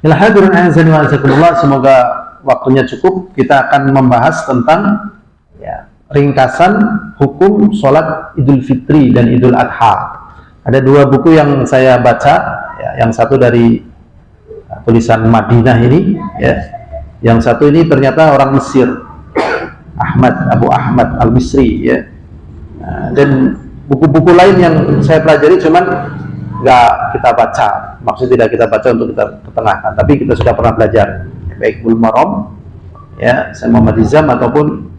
Ya hadirin azza wa jazakumullah, semoga waktunya cukup. Kita akan membahas tentang ringkasan hukum sholat Idul Fitri dan Idul Adha. Ada dua buku yang saya baca, yang satu dari tulisan Madinah ini, yang satu ini ternyata orang Mesir, Abu Ahmad Al-Misri, dan buku-buku lain yang saya pelajari cuman nggak kita baca, maksudnya tidak kita baca untuk kita ketengahkan, tapi kita sudah pernah belajar, baik Bulughul Maram, Syekh Muhammad Hizam, ataupun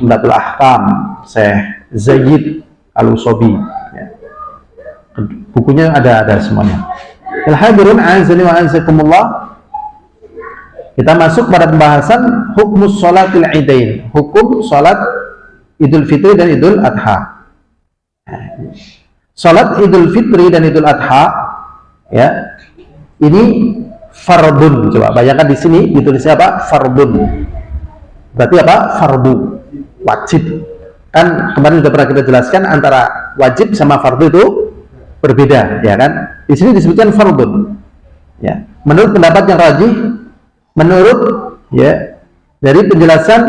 Umdatul Ahkam Syekh Zaid Al-Usobi. Bukunya ada semuanya. Al-hadirun a'azani wa a'azakumullah. Kita masuk pada pembahasan hukum sholatil idain, hukum sholat Idul Fitri dan Idul Adha. Sholat Idul Fitri dan Idul Adha, ini fardun. Coba bayangkan di sini ditulisnya apa? Fardun. Berarti apa? Fardu, wajib. Kan kemarin sudah pernah kita jelaskan antara wajib sama fardu itu berbeda, ya kan? Di sini disebutkan fardun. Menurut pendapat yang rajih, menurut dari penjelasan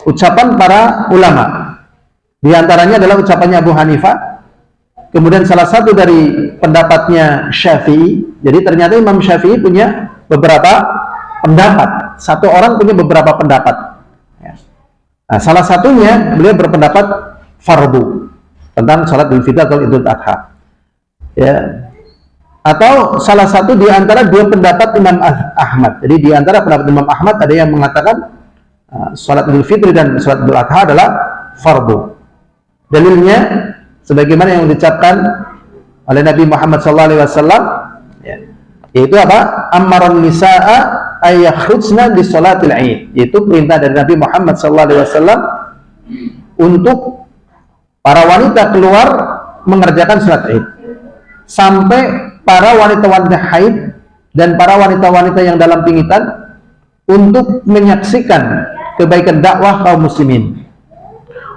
ucapan para ulama, di antaranya adalah ucapannya Abu Hanifah, kemudian salah satu dari pendapatnya Syafi'i. Jadi ternyata Imam Syafi'i punya beberapa pendapat. Satu orang punya beberapa pendapat. Nah, salah satunya beliau berpendapat fardu tentang sholat Idul Fitri atau Idul Adha. Atau salah satu di antara dua pendapat Imam Ahmad. Jadi di antara pendapat Imam Ahmad ada yang mengatakan sholat Idul Fitri dan sholat Idul Adha adalah fardu. Dalilnya sebagaimana yang diucapkan oleh Nabi Muhammad SAW, yaitu apa? Ammaran nisa'a ayakhrujna di sholatil Id, yaitu perintah dari Nabi Muhammad SAW untuk para wanita keluar mengerjakan sholat Id, sampai para wanita-wanita haid dan para wanita-wanita yang dalam pingitan untuk menyaksikan kebaikan dakwah kaum muslimin.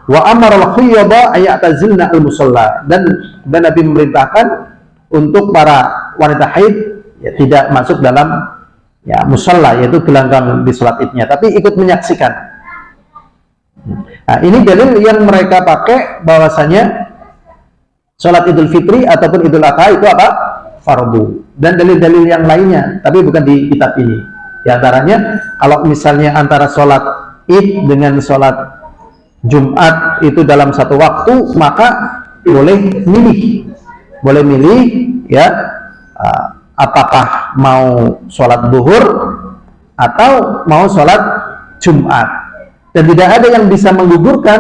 Wa amaral khuyyada ayatazilna al-musalla, dan Nabi memerintahkan untuk para wanita haid tidak masuk dalam musalla, yaitu gelanggang di sholat idnya, tapi ikut menyaksikan. Nah, ini dalil yang mereka pakai bahwasanya sholat Idul Fitri ataupun Idul Adha itu apa? Fardu. Dan dalil-dalil yang lainnya, tapi bukan di kitab ini. Di antaranya, kalau misalnya antara sholat Id dengan sholat Jumat itu dalam satu waktu, maka boleh milih, apakah mau sholat duhur atau mau sholat Jumat. Dan tidak ada yang bisa menggugurkan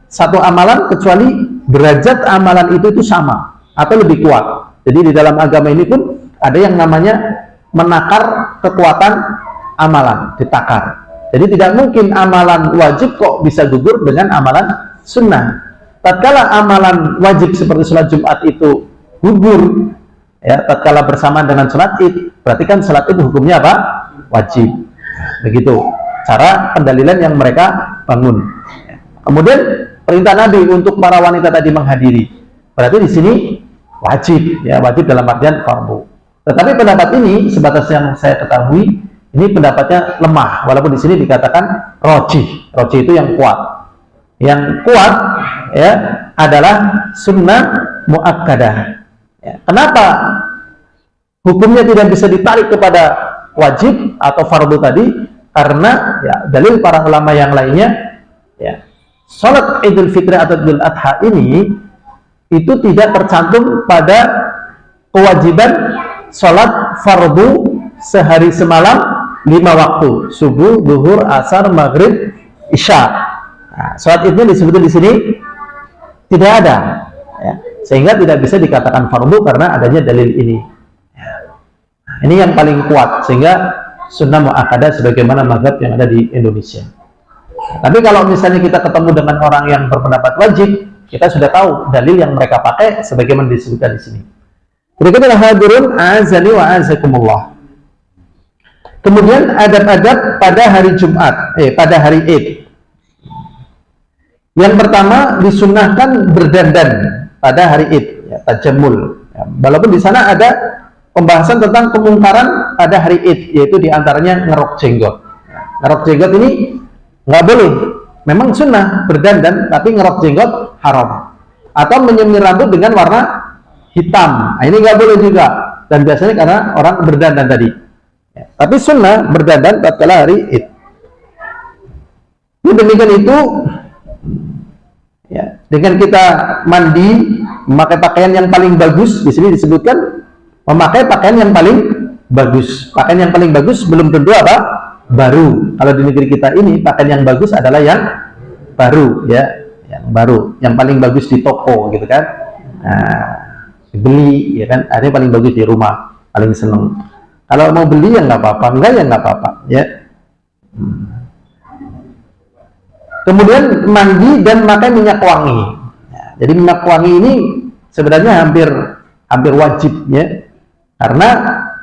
satu amalan kecuali derajat amalan itu sama atau lebih kuat. Jadi di dalam agama ini pun ada yang namanya menakar kekuatan amalan, ditakar. Jadi tidak mungkin amalan wajib kok bisa gugur dengan amalan sunnah. Tatkala amalan wajib seperti sholat Jumat itu gugur, tatkala bersamaan dengan sholat Id, berarti kan sholat Id hukumnya apa? Wajib. Begitu cara pendalilan yang mereka bangun. Kemudian perintah Nabi untuk para wanita tadi menghadiri, berarti di sini wajib, wajib dalam artian fardu. Tetapi pendapat ini sebatas yang saya ketahui, ini pendapatnya lemah, walaupun di sini dikatakan rojih. Rojih itu yang kuat. Yang kuat adalah sunnah muakkadah. Kenapa hukumnya tidak bisa ditarik kepada wajib atau fardu tadi? Karena dalil para ulama yang lainnya, sholat Idul Fitri atau Idul Adha ini itu tidak tercantum pada kewajiban sholat fardu sehari semalam 5 waktu, subuh, duhur, asar, maghrib, isya. Nah, sholat itu disebutkan di sini tidak ada, sehingga tidak bisa dikatakan fardu karena adanya dalil ini. Ini yang paling kuat, sehingga sunnah muakkadah sebagaimana mazhab yang ada di Indonesia. Tapi kalau misalnya kita ketemu dengan orang yang berpendapat wajib, kita sudah tahu dalil yang mereka pakai sebagaimana disebutkan di sini. Berikutnya hadirun azani wa azakumullah. Kemudian adab-adab pada hari Jumat, pada hari Id. Yang pertama disunnahkan berdandan pada hari Id, tajammul. Walaupun di sana ada pembahasan tentang kemungkaran pada hari Id, yaitu diantaranya ngerok jenggot. Ngerok jenggot ini nggak boleh, memang sunnah berdandan, tapi ngerok jenggot haram. Atau menyemir rambut dengan warna hitam, nah, ini nggak boleh juga. Dan biasanya karena orang berdandan tadi. Ya, tapi sunnah berdandan tatkala hari Id. Ini demikian itu, ya, dengan kita mandi, memakai pakaian yang paling bagus. Di sini disebutkan memakai pakaian yang paling bagus. Pakaian yang paling bagus belum tentu apa? Baru. Kalau di negeri kita ini pakaian yang bagus adalah yang baru, ya, yang baru, yang paling bagus di toko, gitu kan? Nah, beli, ya kan? Ada yang paling bagus di rumah, paling seneng. Kalau mau beli ya nggak apa-apa, enggak ya nggak apa-apa, ya. Kemudian mandi dan pakai minyak wangi. Ya, jadi minyak wangi ini sebenarnya hampir wajib, ya, karena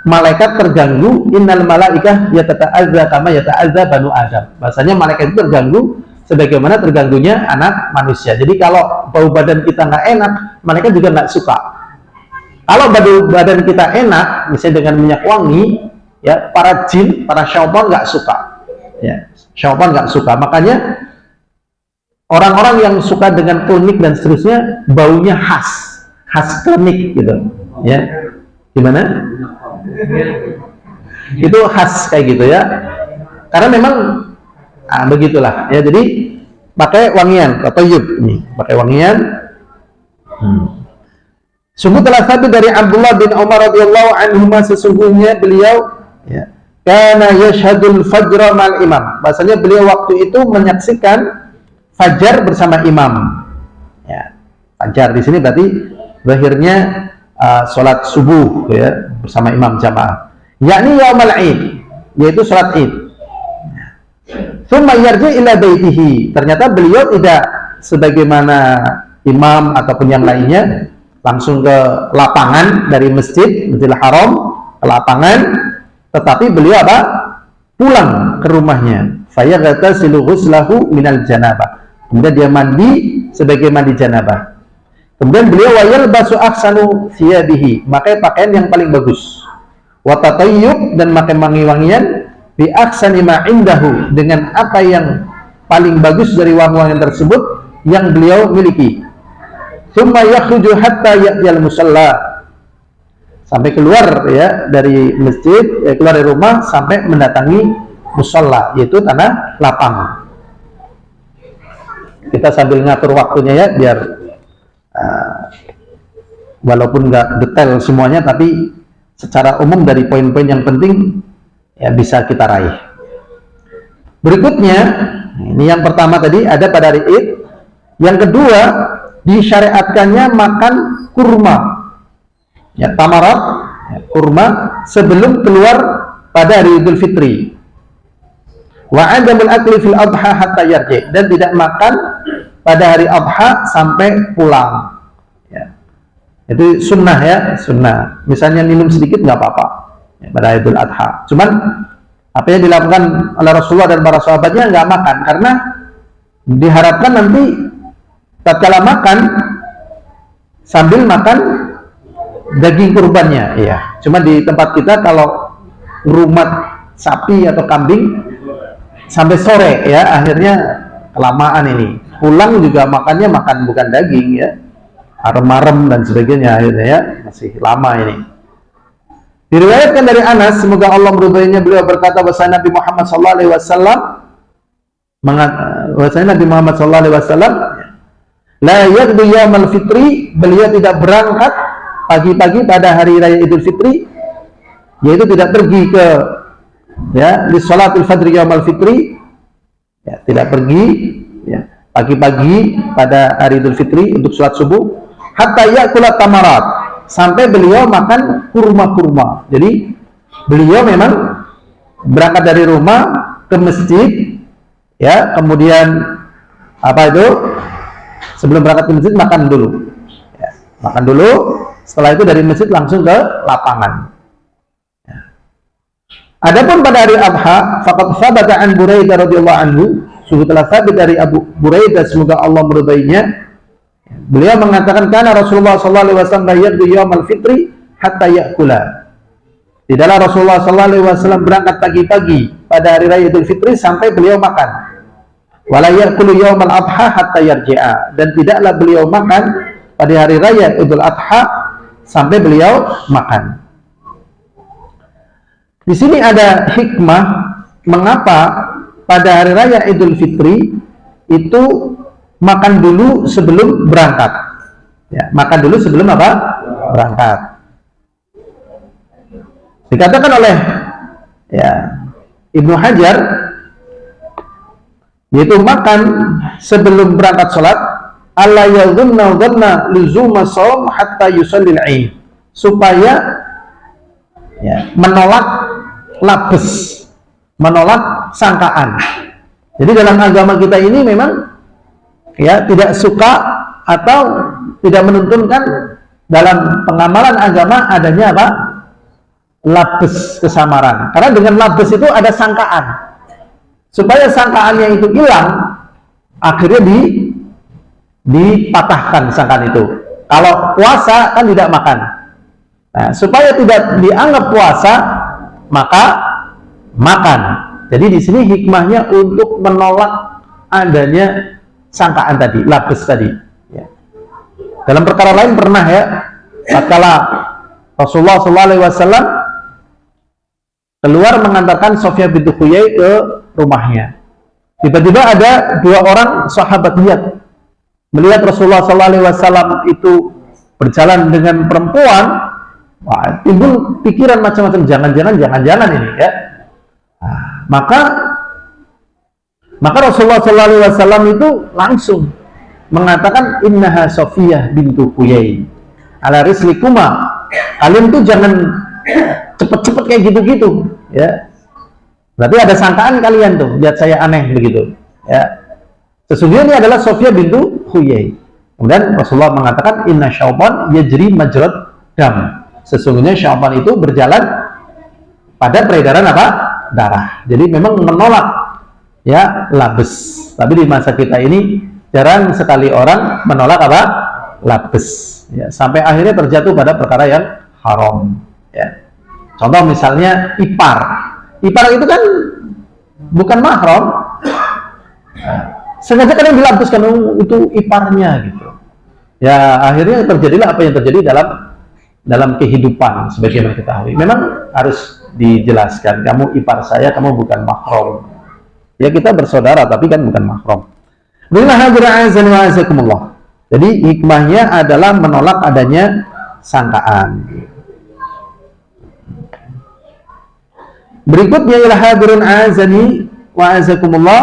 malaikat terganggu. Innal malaikah yatata'azza kama yata'azza banu Adam. Bahasanya malaikat itu terganggu sebagaimana terganggunya anak manusia. Jadi kalau bau badan kita nggak enak, malaikat juga nggak suka. Kalau bau badan kita enak, misalnya dengan minyak wangi, ya, para jin, para syaitan nggak suka. Ya, syaitan nggak suka. Makanya orang-orang yang suka dengan klinik dan seterusnya, baunya khas klinik, gitu. Ya, gimana? Itu khas kayak gitu, ya. Karena memang begitulah, ya. Jadi pakai wangian atau yub ini, pakai wangian. Sungguh telah sabit dari Abdullah bin Umar radhiyallahu anhuma, sesungguhnya beliau, ya, kana yashhadul fajra mal imam. Bahasanya beliau waktu itu menyaksikan fajar bersama imam. Ya, fajar di sini berarti zahirnya sholat subuh, ya, bersama imam jamaah. Yakni yaumul Id, yaitu sholat Id. Tsumma yarji ila baitihi. Ternyata beliau tidak sebagaimana imam ataupun yang lainnya langsung ke lapangan dari Masjidil Haram ke lapangan, tetapi beliau apa? Pulang ke rumahnya. Fayaghtasilu ghuslahu minal janabah. Kemudian dia mandi sebagai mandi janabah. Kemudian beliau wayal basu ahsanu thiyabihi, pakai pakaian yang paling bagus. Wa tatayyub, dan pakai wangi-wangian bi ahsani ma indahu, dengan apa yang paling bagus dari wangi-wangian tersebut yang beliau miliki. Tsumma yakhruju hatta ya'tiyal musalla, sampai keluar, ya, dari masjid, keluar dari rumah sampai mendatangi musalla, yaitu tanah lapang. Kita sambil ngatur waktunya, ya, biar walaupun nggak detail semuanya, tapi secara umum dari poin-poin yang penting, ya, bisa kita raih. Berikutnya, ini yang pertama tadi ada pada hari Id. Yang kedua, disyariatkannya makan kurma, ya, tamarat, ya, kurma sebelum keluar pada hari Idul Fitri. Wa adamul akli fil adha hatta yarji, dan tidak makan pada hari adha sampai pulang. Ya. Itu sunnah, ya, sunnah. Misalnya minum sedikit nggak apa-apa, ya, pada Idul Adha. Cuman apa yang dilakukan oleh Rasulullah dan para sahabatnya nggak makan, karena diharapkan nanti tatkala makan sambil makan daging kurbannya, iya. Cuma di tempat kita kalau ngurumat sapi atau kambing sampai sore, ya, akhirnya kelamaan ini. Pulang juga makannya makan bukan daging, ya, arem-arem dan sebagainya, akhirnya, ya, masih lama ini. Diriwayatkan dari Anas, semoga Allah meridhoinya, beliau berkata bahwa Nabi Muhammad SAW la yaghdu yaumal fitri, beliau tidak berangkat pagi-pagi pada hari raya Idul Fitri, yaitu tidak pergi ke, ya, di sholatul fajri yaumal fitri, ya, tidak pergi, ya, pagi-pagi pada hari Idul Fitri untuk sholat subuh, hatta ya'kula tamarat, sampai beliau makan kurma-kurma. Jadi beliau memang berangkat dari rumah ke masjid, ya, kemudian apa itu, sebelum berangkat ke masjid makan dulu, ya, makan dulu. Setelah itu dari masjid langsung ke lapangan, ya. Adapun pada hari Adha, faqad thabata an Buraidah radhiyallahu anhu, sungguh telah sabit dari Abu Buraidah, semoga Allah meridhoinya, beliau mengatakan, karena Rasulullah sallallahu alaihi wasallam yaqdu yaumal fitri hatta ya'kula, Tidaklah Rasulullah SAW berangkat pagi-pagi pada hari raya Idul Fitri sampai beliau makan. Wala ya'kulu yaumal adha hatta yarji'a, dan tidaklah beliau makan pada hari raya Idul Adha sampai beliau makan. Di sini ada hikmah mengapa pada hari raya Idul Fitri itu makan dulu sebelum berangkat. Ya, makan dulu sebelum apa? Berangkat. Dikatakan oleh Ibnu Hajar, yaitu makan sebelum berangkat sholat, alla yadhunna dhanna luzuma shaum hatta yusallil 'id, supaya menolak labes, menolak sangkaan. Jadi dalam agama kita ini memang tidak suka atau tidak menuntunkan dalam pengamalan agama adanya apa? Labes, kesamaran. Karena dengan labes itu ada sangkaan. Supaya sangkaannya itu hilang, akhirnya dipatahkan sangkaan itu. Kalau puasa kan tidak makan. Nah, supaya tidak dianggap puasa, maka makan. Jadi di sini hikmahnya untuk menolak adanya sangkaan tadi, labes tadi. Ya. Dalam perkara lain pernah tatkala Rasulullah SAW keluar mengantarkan Sofia bintu Huyai ke rumahnya. Tiba-tiba ada dua orang sahabat melihat Rasulullah SAW itu berjalan dengan perempuan. Wah, timbul pikiran macam-macam, jangan-jangan ini ya. Nah, maka Rasulullah SAW itu langsung mengatakan innaha Sofiyah bintu Huyai ala rislikuma, kalian tuh jangan cepet-cepet kayak gitu-gitu ya. Berarti ada sangkaan kalian tuh, lihat saya aneh begitu ya. Sesungguhnya ini adalah Sofiyah bintu Huyai. Kemudian Rasulullah mengatakan inna syaitan yajri majrad dam, sesungguhnya syaitan itu berjalan pada peredaran apa? Darah. Jadi memang menolak labes. Tapi di masa kita ini jarang sekali orang menolak apa? Labes ya, sampai akhirnya terjatuh pada perkara yang haram ya. Contoh misalnya ipar itu kan bukan mahram, sengaja kan yang dilapuskan itu iparnya gitu ya. Akhirnya terjadilah apa yang terjadi dalam kehidupan sebagaimana kita ketahui. Memang harus dijelaskan, kamu ipar saya, kamu bukan mahram ya, kita bersaudara tapi kan bukan mahram. Jadi hikmahnya adalah menolak adanya sangkaan. Berikutnya ialah hadirun azani wa azakumullah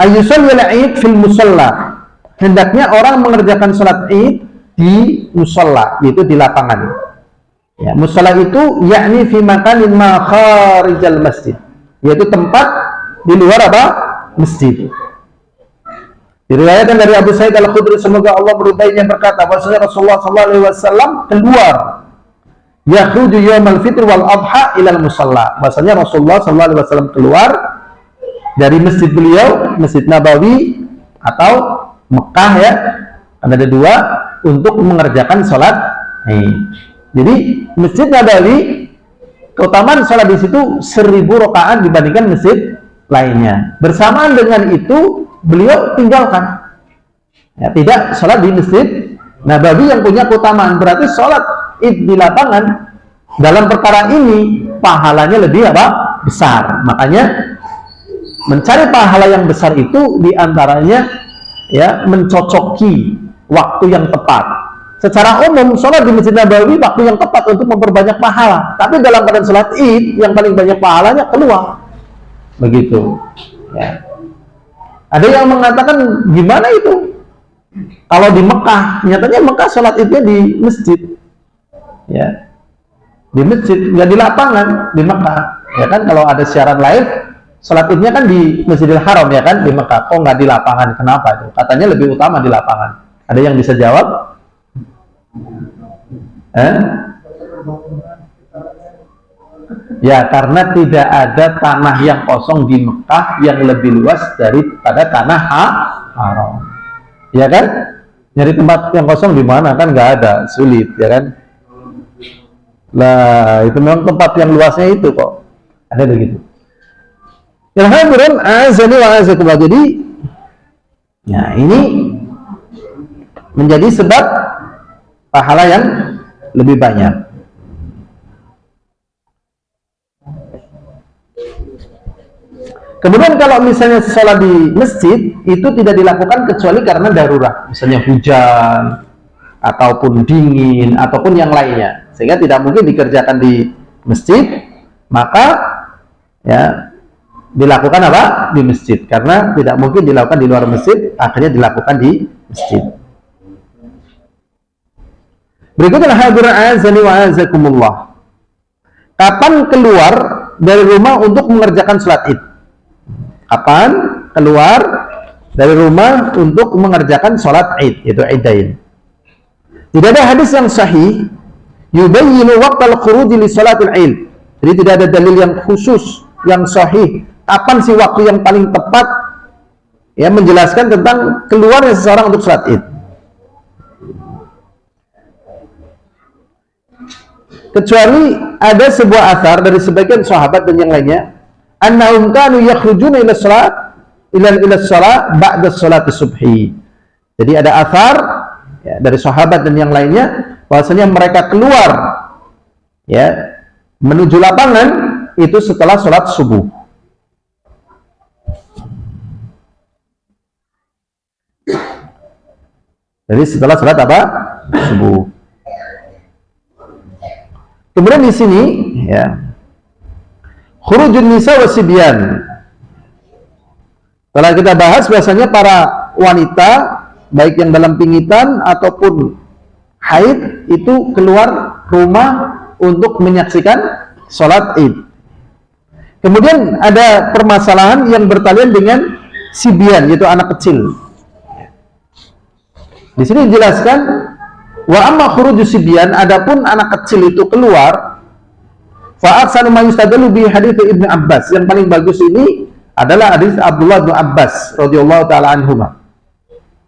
ayyusallil 'id fil musalla. Hendaknya orang mengerjakan salat Id di musalla, yaitu di lapangan. Ya, musalla itu yakni fi makanin ma kharijal masjid, yaitu tempat di luar apa? Masjid. Diriwayatkan dari Abu Sa'id Al-Khudri, semoga Allah meridainya, berkata bahwasanya Rasulullah SAW keluar yakhruju yaumal fitr wal adha ilal musalla. Bahwasanya Rasulullah SAW keluar dari masjid beliau, Masjid Nabawi atau Mekah ya, ada dua, untuk mengerjakan sholat Id. Jadi Masjid Nabawi keutamaan sholat di situ 1000 rakaat dibandingkan masjid lainnya. Bersamaan dengan itu beliau tinggalkan ya, tidak sholat di Masjid Nabawi yang punya keutamaan. Berarti sholat Id di lapangan dalam perkara ini pahalanya lebih apa? Besar. Makanya mencari pahala yang besar itu diantaranya ya mencocoki waktu yang tepat. Secara umum sholat di Masjid Nabawi waktu yang tepat untuk memperbanyak pahala. Tapi dalam keadaan sholat Id yang paling banyak pahalanya keluar. Begitu. Ya. Ada yang mengatakan gimana itu? Kalau di Mekah, nyatanya Mekah sholat Idnya di masjid. Ya, di masjid, nggak di lapangan di Mekah. Ya kan, kalau ada siaran live, sholat Idnya kan di Masjidil Haram ya kan, di Mekah. Kok nggak di lapangan? Kenapa itu? Katanya lebih utama di lapangan. Ada yang bisa jawab? Ya, karena tidak ada tanah yang kosong di Mekah yang lebih luas daripada tanah haram. Ya kan? Nyari tempat yang kosong di mana kan nggak ada, sulit ya kan? Lah, itu memang tempat yang luasnya itu kok. Ada begitu. Yang hadirin azani wa azakumullah. Jadi ya ini menjadi sebab pahala yang lebih banyak. Kemudian kalau misalnya sholat di masjid itu tidak dilakukan kecuali karena darurat, misalnya hujan ataupun dingin ataupun yang lainnya, sehingga tidak mungkin dikerjakan di masjid, maka ya dilakukan apa? Di masjid, karena tidak mungkin dilakukan di luar masjid, akhirnya dilakukan di masjid. Berikutnya hadirin azani wa azakumullah. Kapan keluar dari rumah untuk mengerjakan sholat Id? Kapan keluar dari rumah untuk mengerjakan sholat Id, yaitu Idain? Tidak ada hadis yang sahih yubayyinu waqtal khuruji li sholatil Id. Jadi tidak ada dalil yang khusus yang sahih kapan sih waktu yang paling tepat ya menjelaskan tentang keluarnya seseorang untuk sholat Id. Kecuali ada sebuah athar dari sebagian sahabat dan yang lainnya, annahum kanu yakhrujuna ila shalat ila shalat ba'da shalat subhi. Jadi ada athar ya, dari sahabat dan yang lainnya bahwasanya mereka keluar ya menuju lapangan itu setelah sholat subuh. Jadi setelah sholat apa? Subuh. Kemudian di sini ya khurujun nisa wasibyan. Setelah kita bahas bahwasanya para wanita baik yang dalam pingitan ataupun haid itu keluar rumah untuk menyaksikan sholat Id. Kemudian ada permasalahan yang bertalian dengan sibyan, yaitu anak kecil. Di sini dijelaskan wa amma khurujus sibyan, adapun anak kecil itu keluar, fa ahsanu ma yustadallu bi hadits Ibnu Abbas. Yang paling bagus ini adalah hadis Abdullah bin Abbas radhiyallahu taala anhuma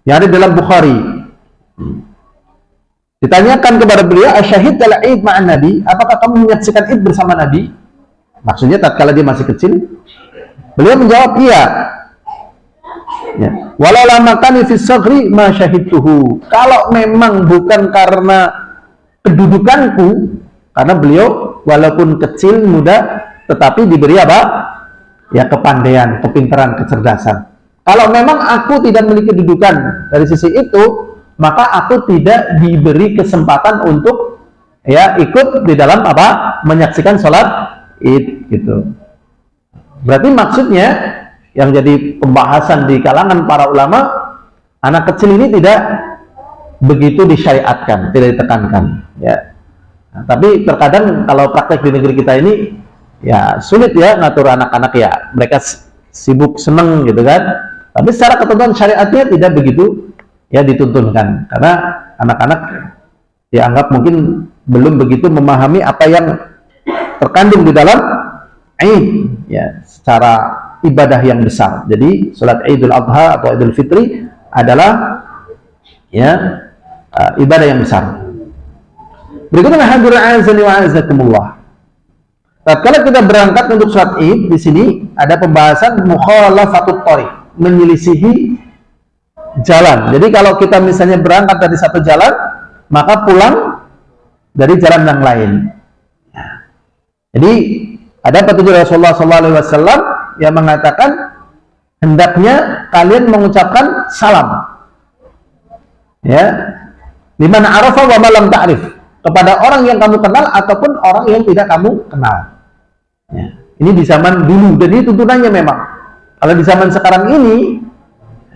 yang ada dalam Bukhari. Ditanyakan kepada beliau, asyahid al Id ma'an Nabi, apakah kamu menyaksikan Id bersama Nabi? Maksudnya tatkala dia masih kecil. Beliau menjawab iya. Ya. Walau lamakani fi saghri ma syahidtuhu. Kalau memang bukan karena kedudukanku, karena beliau walaupun kecil muda tetapi diberi apa? Ya kepandaian, kepintaran, kecerdasan. Kalau memang aku tidak memiliki kedudukan dari sisi itu, maka aku tidak diberi kesempatan untuk ya ikut di dalam apa? Menyaksikan sholat Id gitu. Berarti maksudnya yang jadi pembahasan di kalangan para ulama, anak kecil ini tidak begitu disyariatkan, tidak ditekankan ya. Nah, tapi terkadang kalau praktek di negeri kita ini ya sulit ya ngatur anak-anak, ya mereka sibuk seneng gitu kan, tapi secara ketentuan syariatnya tidak begitu ya dituntunkan, karena anak-anak dianggap mungkin belum begitu memahami apa yang terkandung di dalam Id ya secara ibadah yang besar. Jadi sholat Idul Adha atau Idul Fitri adalah ya ibadah yang besar. Berikutnya hadirin azani wa azakumullah. Tatkala kita berangkat untuk sholat Id, di sini ada pembahasan mukhalafatut thariq, menyelisihi jalan. Jadi kalau kita misalnya berangkat dari satu jalan, maka pulang dari jalan yang lain. Jadi ada petunjuk Rasulullah SAW yang mengatakan hendaknya kalian mengucapkan salam ya liman arafa wa ma lam ta'rif, kepada orang yang kamu kenal ataupun orang yang tidak kamu kenal ya. Ini di zaman dulu, dan ini tuntunannya memang. Kalau di zaman sekarang ini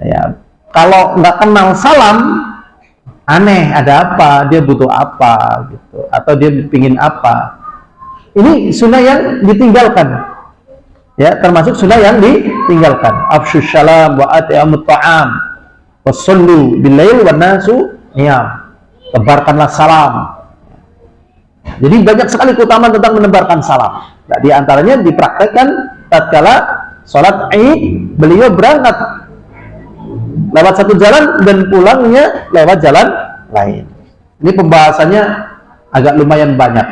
ya kalau nggak kenal salam, aneh, ada apa, dia butuh apa gitu, atau dia pingin apa. Ini sunnah yang ditinggalkan ya, termasuk sunnah yang ditinggalkan. Afshus salam wa at'imut ta'am wasallu billail wan nasu niyam. Tebarkanlah salam. Jadi banyak sekali keutamaan tentang menebarkan salam. Nah, di antaranya dipraktekkan tatkala sholat Id, beliau berangkat lewat satu jalan dan pulangnya lewat jalan lain. Ini pembahasannya agak lumayan banyak.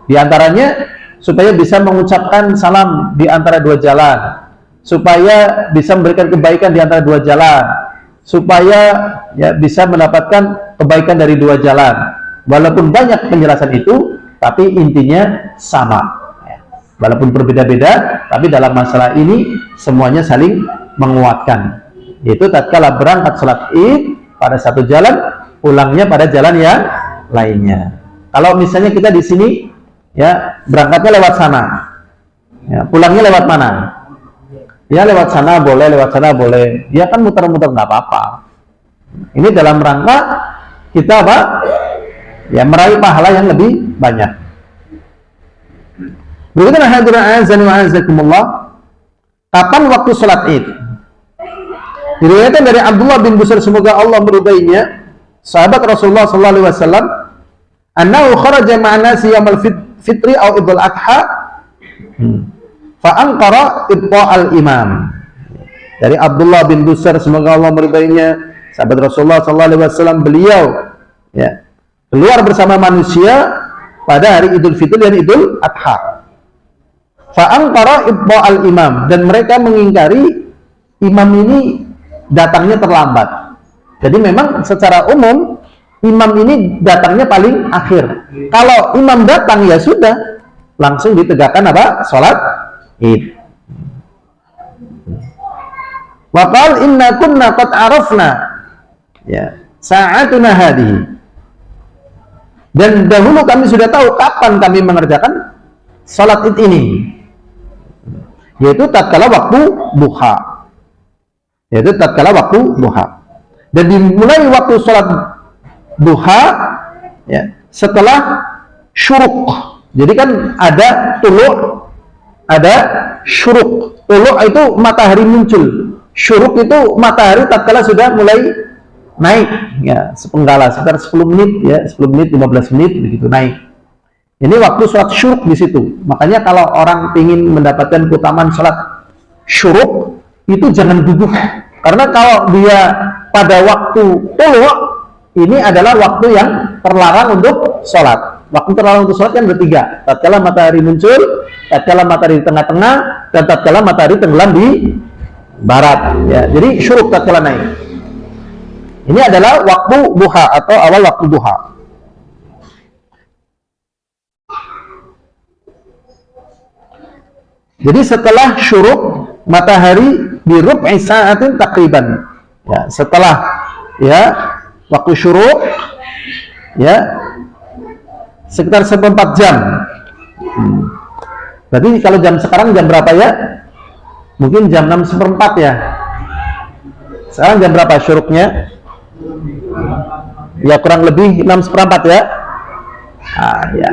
Di antaranya supaya bisa mengucapkan salam di antara dua jalan, supaya bisa memberikan kebaikan di antara dua jalan, supaya ya bisa mendapatkan kebaikan dari dua jalan. Walaupun banyak penjelasan itu, tapi intinya sama. Walaupun berbeda-beda, tapi dalam masalah ini semuanya saling menguatkan. Yaitu tatkala berangkat sholat Id pada satu jalan, pulangnya pada jalan yang lainnya. Kalau misalnya kita di sini, ya berangkatnya lewat sana, ya, pulangnya lewat mana? Ya lewat sana boleh, lewat sana boleh. Ya kan muter-muter nggak apa-apa. Ini dalam rangka kita apa? Ya meraih pahala yang lebih banyak. Berikutnya hadirin azan wa azakumullah. Kapan waktu sholat Id? Diriwayatkan dari Abdullah bin Busr, semoga Allah meridainya, sahabat Rasulullah sallallahu alaihi wasallam, annahu kharaja ma'ana siyamal fitri aw idul adha fa anqara ibqa'al imam. Dari Abdullah bin Busr, semoga Allah meridainya, sahabat Rasulullah sallallahu alaihi wasallam, beliau ya keluar bersama manusia pada hari Idul Fitri dan Idul Adha. Fa'angkara ibqa'al imam, dan mereka mengingkari imam ini datangnya terlambat. Jadi memang secara umum imam ini datangnya paling akhir. Kalau imam datang ya sudah langsung ditegakkan apa? Salat Id. Wa qala inna kunna qad arafna ya sa'atuna hadhihi. Dan dahulu kami sudah tahu kapan kami mengerjakan salat Id ini, yaitu tatkala waktu duha. Yaitu tatkala waktu duha. Dan dimulai waktu salat duha ya, setelah syuruk. Jadi kan ada tulu', ada syuruk. Tulu' itu matahari muncul. Syuruk itu matahari tatkala sudah mulai naik ya, sepenggala sekitar 10 menit ya, 10 menit 15 menit begitu naik. Ini waktu sholat syuruk di situ. Makanya kalau orang ingin mendapatkan keutamaan sholat syuruk itu jangan gugup, karena kalau dia pada waktu tulu' ini adalah waktu yang terlarang untuk sholat. Waktu terlarang untuk sholat kan bertiga: tatkala matahari muncul, tatkala matahari di tengah-tengah, dan tatkala matahari tenggelam di barat ya. Jadi syuruk tatkala naik. Ini adalah waktu duha atau awal waktu duha. Jadi setelah syuruk matahari di rub'i sa'atin takriban. Ya, setelah ya waktu syuruk ya sekitar 1/4 jam. Berarti kalau jam sekarang jam berapa ya? Mungkin jam 6/4 ya. Sekarang jam berapa syuruknya? Ya kurang lebih 6/4 ya. Ya.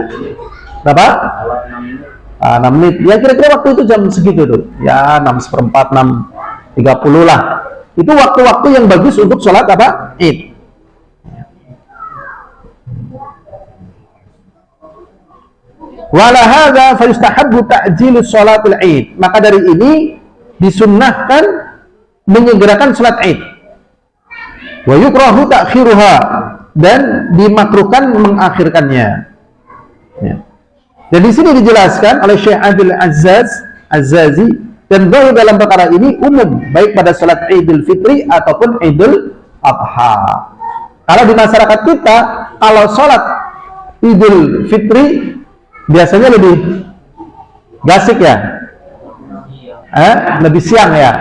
Berapa? 6 menit. Ya kira-kira waktu itu jam segitu tuh. Ya 6/4, 6:30 lah. Itu waktu-waktu yang bagus untuk sholat apa? Id. Wala hadza fa yustahabbu ta'jilu sholatil Id. Maka dari ini disunnahkan menyegerakan sholat Id. Wa yukrahu ta'khiruha, dan dimakruhkan mengakhirkannya. Ya. Dan di sini dijelaskan oleh Syekh Abdul Az-Zazi, dan bahwa dalam perkara ini umum baik pada salat Idul Fitri ataupun Idul Adha. Kalau di masyarakat kita, kalau salat Idul Fitri biasanya lebih gasik ya, lebih siang ya.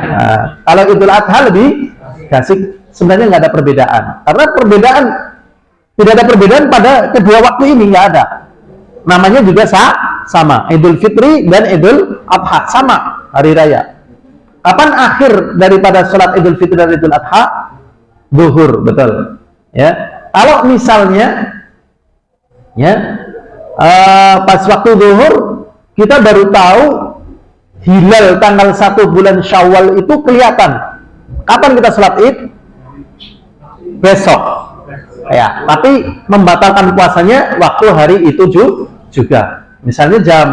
Kalau Idul Adha lebih gasik. Sebenarnya nggak ada perbedaan, karena tidak ada perbedaan pada kedua waktu ini, nggak ada. Namanya juga sama, Idul Fitri dan Idul Adha sama hari raya. Kapan akhir daripada sholat Idul Fitri dan Idul Adha? Zuhur, betul. Ya, kalau misalnya ya pas waktu zuhur kita baru tahu hilal tanggal 1 bulan Syawal itu kelihatan. Kapan kita sholat Id? Besok ya, tapi membatalkan puasanya waktu hari itu juga. Misalnya jam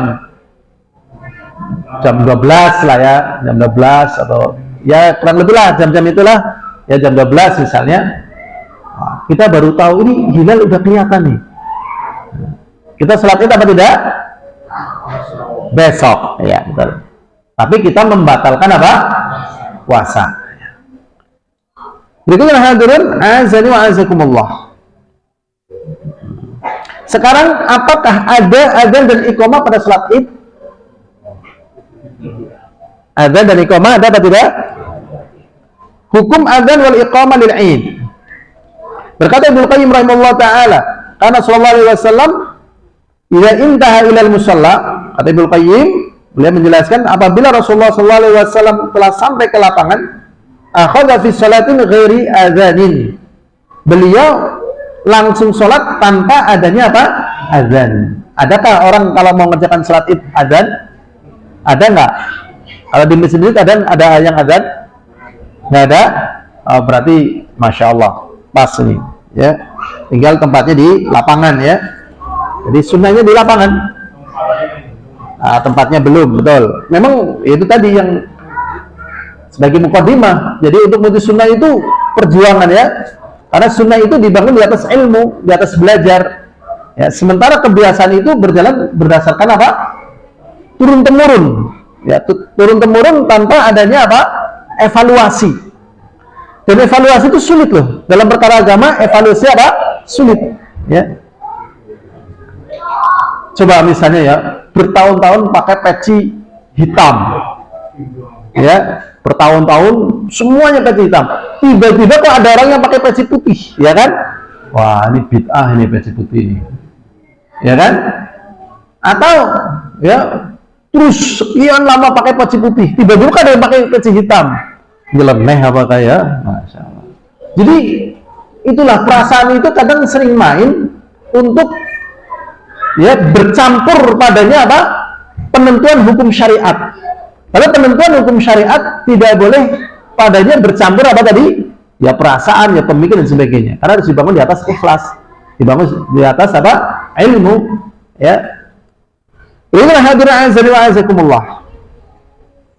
12 lah ya, jam 12 atau ya kurang lebih lah jam-jam itulah ya, jam 12 misalnya. Kita baru tahu ini hilal udah kelihatan nih. Kita sholat Id apa tidak? besok, ya betul. Tapi kita membatalkan apa? Puasa. Berikutnya hadirin azani wa azakumullah. Sekarang apakah ada adzan dan iqamah pada salat Id? Adzan dan iqamah ada apa tidak? Hukum adzan wal iqamah lil Id. Berkata Ibnu Qayyim rahimahullah taala, karena sallallahu alaihi wasallam idza intaha ilal musalla, kata Ibnu Qayyim, beliau menjelaskan apabila Rasulullah sallallahu alaihi wasallam telah sampai ke lapangan, akhadha fi salatin ghairi adzanin. Beliau langsung sholat tanpa adanya apa? Adzan. Adakah orang kalau mau mengerjakan sholat Id adzan? Ada nggak? Kalau di masjid ada yang adzan? Nggak ada? Oh, berarti masya Allah pas ini, ya. Tinggal tempatnya di lapangan, ya. Jadi sunnahnya di lapangan. Tempatnya belum, betul. Memang itu tadi yang sebagai mukadimah. Jadi untuk menuju sunnah itu perjuangan, ya. Karena sunnah itu dibangun di atas ilmu, di atas belajar. Ya, sementara kebiasaan itu berjalan berdasarkan apa? Turun temurun. Ya, turun temurun tanpa adanya apa? Evaluasi. Dan evaluasi itu sulit loh. Dalam perkara agama, evaluasi apa? Sulit. Ya. Coba misalnya ya, bertahun-tahun pakai peci hitam. Ya, bertahun-tahun semuanya peci hitam. Tiba-tiba kok ada orang yang pakai peci putih, ya kan? Wah, ini bid'ah ini peci putih ini. Ya kan? Atau ya, terus sekian lama pakai peci putih, tiba-tiba ada yang pakai peci hitam. Nyeleneh apa kayak? Masya Allah. Jadi itulah perasaan itu kadang sering main untuk ya bercampur padanya apa? Penentuan hukum syariat. Karena penentuan hukum syariat tidak boleh padanya bercampur apa tadi? Ya perasaan, ya pemikiran dan sebagainya. Karena harus dibangun di atas ikhlas, dibangun di atas apa? Ilmu. Ya. Inilah hadirin azza wa azakumullah.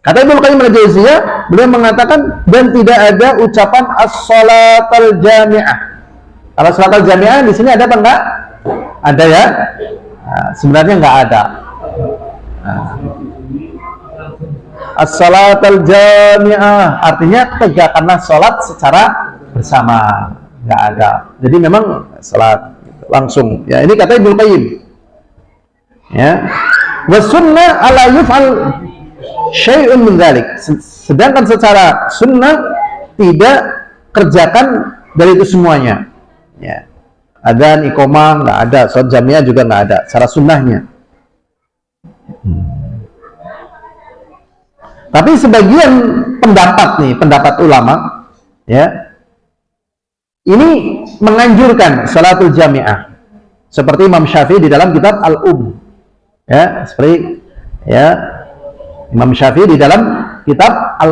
Kata Ibnu Qayyim al-Jauziyah, beliau mengatakan dan tidak ada ucapan as-salatul jami'ah. Kalau salatul jami'ah di sini ada apa enggak? Ada ya? Nah, sebenarnya enggak ada. As-salatul jami'ah artinya tegakkanlah salat secara bersama. Enggak ada. Jadi memang salat langsung. Ya, ini kata Ibnu Qayyim. Ya. Wa sunnah ala yuf'al syai'un min dzalik. Sedangkan secara sunnah tidak kerjakan dari itu semuanya. Ya. Adzan, iqamah enggak ada, salat jami'ah juga enggak ada secara sunnahnya. Tapi sebagian pendapat ulama, ya, ini menganjurkan salatul jami'ah, seperti Imam Syafi'i di dalam kitab ya, seperti ya Imam Syafi'i di dalam kitab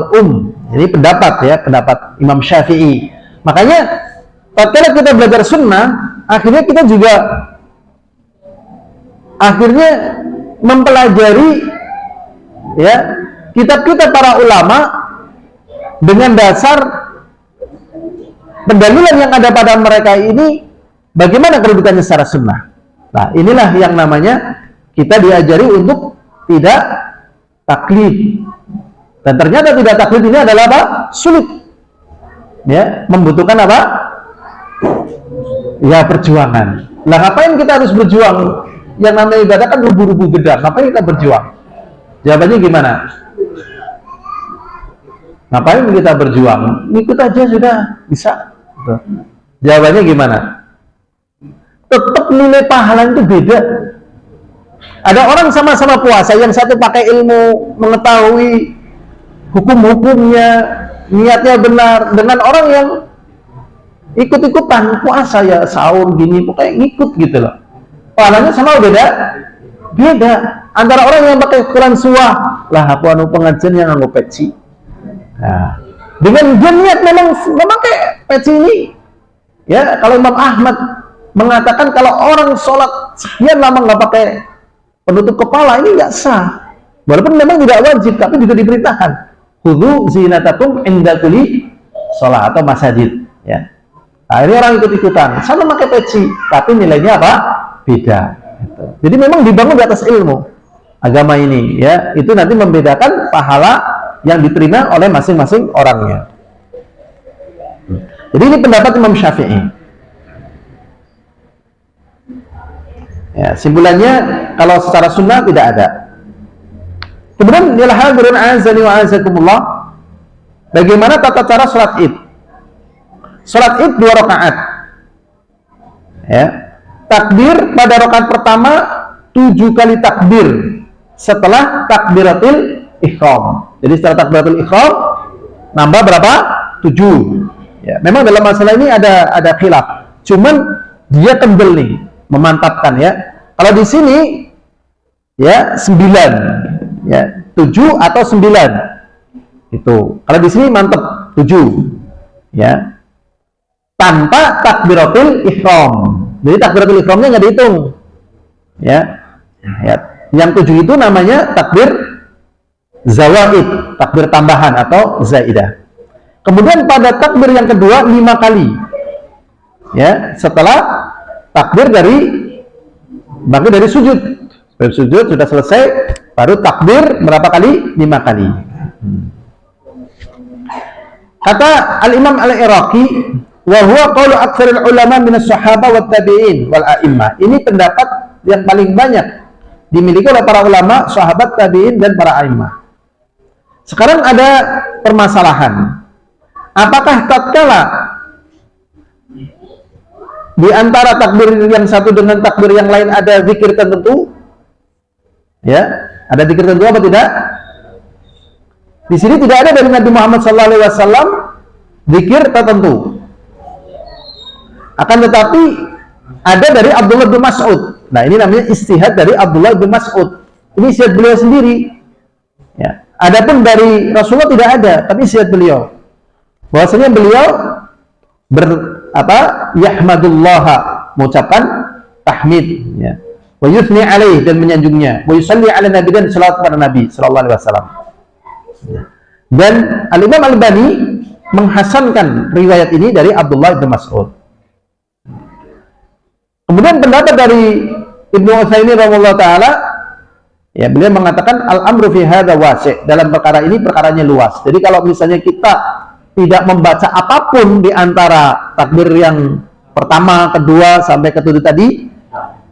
Ini pendapat Imam Syafi'i. Makanya tatkala kita belajar sunnah, akhirnya kita juga mempelajari ya kitab-kitab para ulama dengan dasar pendalilan yang ada pada mereka ini, bagaimana kedudukannya secara sunnah. Nah, inilah yang namanya kita diajari untuk tidak taklid. Dan ternyata tidak taklid ini adalah apa? Sulit. Ya, membutuhkan apa? Ya, perjuangan. Lah, ngapain kita harus berjuang? Yang namanya ibadah kan rubuh-rubuh gedang. Ngapain kita berjuang? Jawabannya gimana? Ngapain kita berjuang? Ikut aja sudah bisa. Jawabannya gimana? Tetap nilai pahala itu beda. Ada orang sama-sama puasa, yang satu pakai ilmu, mengetahui hukum-hukumnya, niatnya benar, dengan orang yang ikut-ikutan puasa ya sahur gini, pokoknya ngikut gitu loh. Pahalanya sama beda? Beda. Antara orang yang pakai Quran suah, lah aku anu pengajian yang anu peci. Nah, dengan dia niat memang memakai peci ini. Ya, kalau Imam Ahmad mengatakan kalau orang sholat sekian lama nggak pakai penutup kepala, ini nggak sah. Walaupun memang tidak wajib, tapi juga diperintahkan. Khudhu zinatakum inda kulli sholat atau masajid. Ya. Nah, ini orang ikut-ikutan, sama pakai peci, tapi nilainya apa? Beda. Gitu. Jadi memang dibangun di atas ilmu. agama ini, ya, itu nanti membedakan pahala yang diterima oleh masing-masing orangnya. Jadi ini pendapat Imam Syafi'i. Ya, simpulannya kalau secara sunnah tidak ada. Kemudian lil hadirin azani wa azakumullah, bagaimana tata cara salat Id? Salat Id 2 rakaat. Ya. Takbir pada rakaat pertama 7 kali takbir setelah takbiratul ihram. Jadi setelah takbiratul ihram nambah berapa? 7. Ya, memang dalam masalah ini ada khilaf. Cuman dia tebel nih, memantapkan ya. Kalau di sini ya 9, ya 7 atau 9 itu. Kalau di sini mantep 7, ya tanpa takbiratul ihram. Jadi takbiratul ihramnya nggak dihitung, ya. Ya. Yang 7 itu namanya takbir zawaid, takbir tambahan atau zaidah. Kemudian pada takbir yang kedua 5 kali, ya setelah takbir bangkit dari sujud. Sujud sudah selesai, baru takbir berapa kali? 5 kali. Kata Al-Imam Al-Iraqi, wa huwa qaulu aktsaril ulama min as-sahaba wat tabi'in wal a'immah. Ini pendapat yang paling banyak dimiliki oleh para ulama, sahabat, tabi'in dan para a'immah. Sekarang ada permasalahan. Apakah tatkala di antara takbir yang satu dengan takbir yang lain ada zikir tertentu? Ya, ada zikir tertentu apa tidak? Di sini tidak ada dari Nabi Muhammad SAW zikir tertentu. Akan tetapi ada dari Abdullah bin Mas'ud. Nah, ini namanya istihad dari Abdullah bin Mas'ud. Ini istihad beliau sendiri. Ya. Adapun dari Rasulullah tidak ada, tapi istihad beliau. Bahwasanya beliau yahmadullah, mengucapkan tahmid, ya. Wa yuthni alaih, dan menyanjungnya. Wa yusalli ala nabi, dan salawat kepada Nabi sallallahu alaihi wasallam. Dan Al-Imam Al-Albani menghasankan riwayat ini dari Abdullah bin Mas'ud. Kemudian pendapat dari Ibnu Utsaimin rahimahullah taala, ya, beliau mengatakan al-amru fi hadza wasi', dalam perkara ini perkaranya luas. Jadi kalau misalnya kita tidak membaca apapun di antara takbir yang pertama, kedua sampai ke 7 tadi,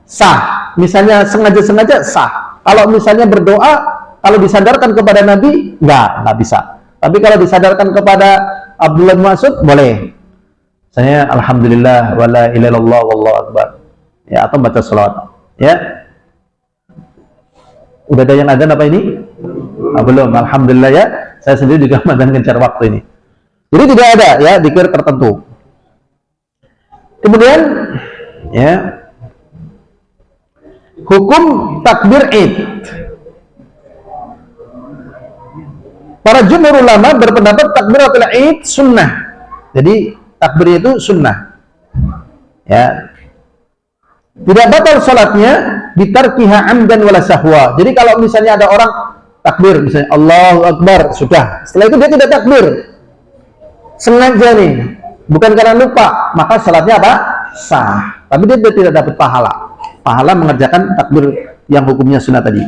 sah. Misalnya sengaja-sengaja sah. Kalau misalnya berdoa, kalau disandarkan kepada Nabi, enggak bisa. Tapi kalau disandarkan kepada Abdullah bin Mas'ud, boleh. Saya alhamdulillah wala ilaha illallah wallahu akbar. Ya, atau baca salawat. Ya. Udah ada yang adzan apa ini? Belum. Alhamdulillah ya. Saya sendiri juga adzan kencar waktu ini. Jadi tidak ada ya zikir tertentu. Kemudian ya, hukum takbir Id. Para jumhur ulama berpendapat takbiratul Id sunnah. Jadi takbir itu sunnah. Ya. Tidak batal salatnya bitarkiha amdan wala sahwa. Jadi kalau misalnya ada orang takbir misalnya Allahu Akbar, sudah. Setelah itu dia tidak takbir. Sengaja nih, bukan karena lupa, maka salatnya apa? Sah. Tapi dia tidak dapat pahala. Pahala mengerjakan takbir yang hukumnya sunnah tadi.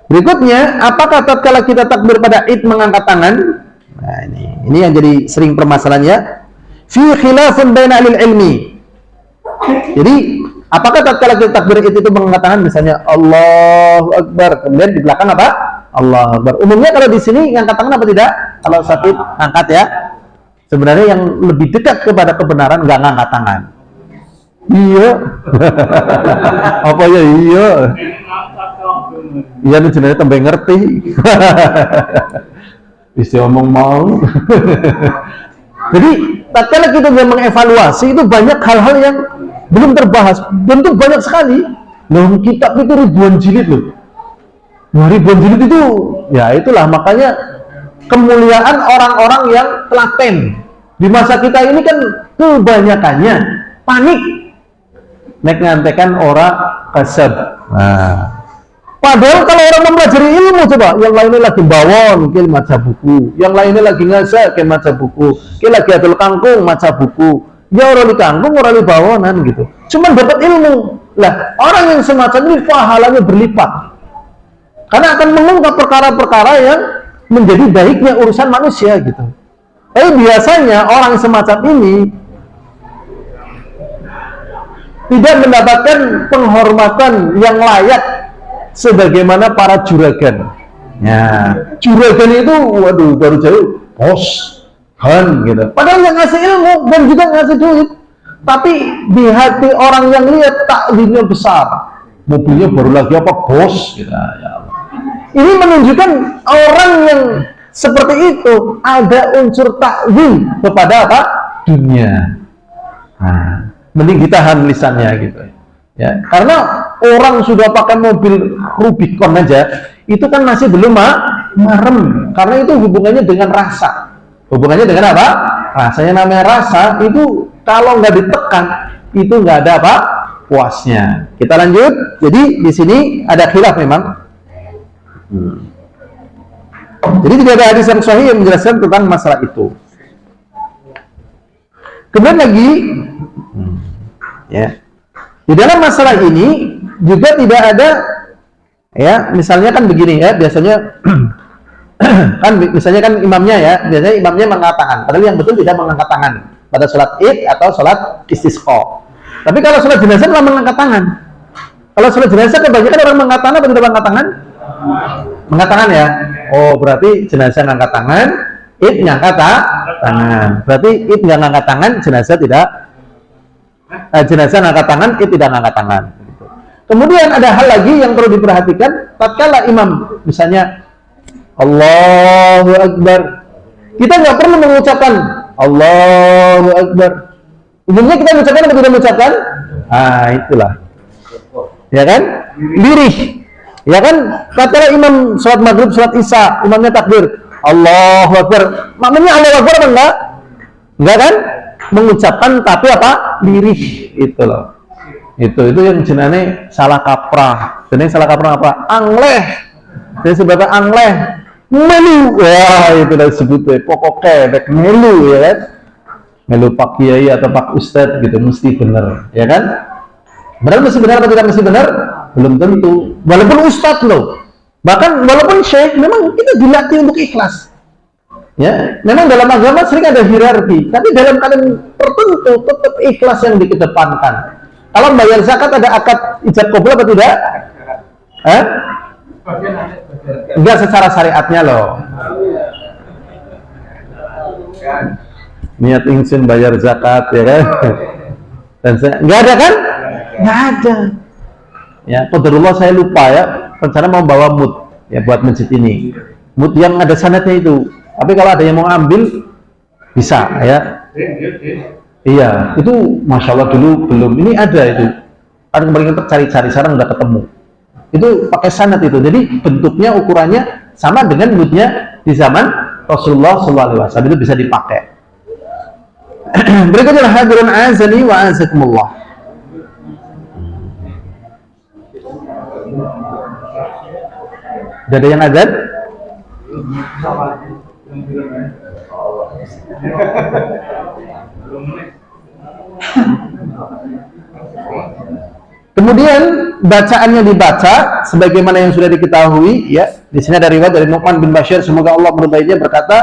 Berikutnya, apakah tatkala kita takbir pada Id mengangkat tangan? Nah, ini yang jadi sering permasalahannya. Fi khilafun baina ahli ilmi. Jadi, apakah tatkala kita takbir Id itu mengangkat tangan, misalnya Allahu Akbar, kemudian di belakang apa? Allahu Akbar. Umumnya kalau di sini ngangkat tangan apa tidak? Kalau sakit angkat ya. Sebenarnya yang lebih dekat kepada kebenaran nggak ngangkat tangan. Iya. Apa ya iya? Iya nih jenenge tembe ngerti. Bisa omong mau. Jadi tatkala kita mengevaluasi itu banyak hal-hal yang belum terbahas, tentu banyak sekali. Loh, kitab itu ribuan jilid loh. Ribuan jilid itu, ya itulah makanya kemuliaan orang-orang yang telaten. Di masa kita ini kan kebanyakannya panik. Nek ngantekan ora kasab. Nah. Padahal kalau orang mempelajari ilmu, coba yang lainnya lagi bawon, maca buku, yang lainnya lagi ngasak, maca buku, lagi adol kangkung, maca buku, Ya orang dikanggung, orang dibawonan gitu. Cuman dapat ilmu. Lah, orang yang semacam ini pahalanya berlipat. Karena akan mengungkap perkara-perkara yang menjadi baiknya urusan manusia gitu. Tapi biasanya orang semacam ini tidak mendapatkan penghormatan yang layak sebagaimana para juragan. Ya, juragan itu waduh baru jauh bos kan gitu. Padahal yang ngasih ilmu dan juga ngasih duit. Tapi di hati orang yang lihat takdirnya besar, mobilnya baru lagi apa bos gitu. Ya Allah. Ini menunjukkan orang yang seperti itu ada unsur takwil kepada apa? Dunia. Nah, mending ditahan lisannya gitu. Ya, karena orang sudah pakai mobil Rubicon aja, itu kan masih belum marem. Karena itu hubungannya dengan rasa. Hubungannya dengan apa? Rasanya namanya rasa itu kalau nggak ditekan itu nggak ada apa puasnya. Kita lanjut. Jadi di sini ada khilaf memang. Jadi tidak ada hadis yang sahih yang menjelaskan tentang masalah itu. Kemudian lagi, ya, di dalam masalah ini juga tidak ada, ya, misalnya kan begini ya, biasanya kan misalnya kan imamnya ya, biasanya imamnya mengangkat tangan, padahal yang betul tidak mengangkat tangan pada sholat id atau sholat istisqa. Tapi kalau sholat jenazah malah mengangkat tangan. Kalau sholat jenazah kebanyakan orang mengangkat tangan atau tidak mengangkat tangan? Mengangkat tangan ya. Oh berarti jenazah mengangkat tangan, id mengangkat tangan. Berarti id nggak mengangkat tangan, jenazah tidak. Jenazah mengangkat tangan, id tidak mengangkat tangan. Kemudian ada hal lagi yang perlu diperhatikan. Tatkala imam misalnya Allahu Akbar, kita nggak perlu mengucapkan Allahu Akbar. Umumnya kita mengucapkan atau tidak mengucapkan? Itulah. Ya kan? Lirih. Ya kan? Tatkala imam sholat maghrib, sholat isya, imamnya takbir Allahu Akbar. Maknanya Allahu Akbar apa enggak? Enggak kan? Mengucapkan tapi apa? Lirih. Itu loh. Itu yang jenenge salah kaprah. Jenenge salah kaprah apa? Angleh. Jadi sebabnya angleh. Melu, wah itu udah disebutnya pokoknya dek melu ya kan, melu pak kiai atau pak ustadz gitu mesti benar ya kan, benar mesti benar atau tidak mesti benar belum tentu, walaupun ustadz loh, bahkan walaupun syekh memang kita dilatih untuk ikhlas ya, memang dalam agama sering ada hierarki, tapi dalam keadaan tertentu tetap ikhlas yang dikedepankan. Kalau bayar zakat ada akad ijab qabul atau tidak? Enggak secara syariatnya loh. Niat ingsun bayar zakat ya kan? Dan enggak ada kan? Enggak ada. Ya, qadarullah saya lupa ya. Rencana mau bawa mut ya buat masjid ini. Mut yang ada sanadnya itu. Tapi kalau ada yang mau ambil bisa ya. Iya, itu masya Allah dulu belum. Ini ada itu. Ada kemarin kita cari-cari sekarang udah ketemu. Itu pakai sanad itu, jadi bentuknya ukurannya sama dengan mudnya di zaman Rasulullah SAW, itu bisa dipakai. Berikutnya hadirun azani wa azakumullah. Udah ada yang azan? Kemudian bacaannya dibaca sebagaimana yang sudah diketahui ya. Di sini ada riwayat dari Nu'man bin Bashir, semoga Allah meridainya, berkata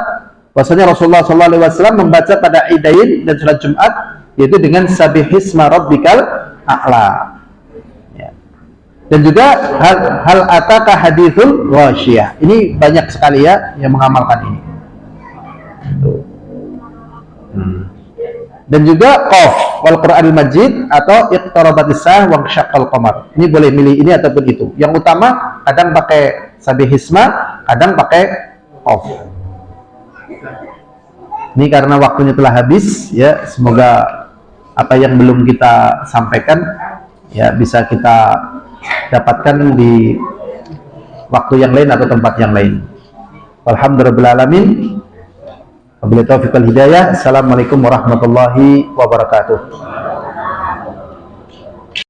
bahwasanya Rasulullah SAW membaca pada Idain dan sholat Jumat yaitu dengan Sabihisma Rabbikal A'la. Ya. Dan juga hal ataka hadithul ghasyiyah. Ini banyak sekali ya yang mengamalkan ini. Tuh. Dan juga qaf wal Qur'anil Majid atau iqtarabatis saah wa syaqqal qamar. Ini boleh milih ini ataupun itu. Yang utama kadang pakai Sabihisma, kadang pakai qaf. Ini karena waktunya telah habis ya, semoga apa yang belum kita sampaikan ya bisa kita dapatkan di waktu yang lain atau tempat yang lain. Walhamdulillahirabbil alamin. Wabillahi taufiq wal hidayah. Assalamualaikum warahmatullahi wabarakatuh.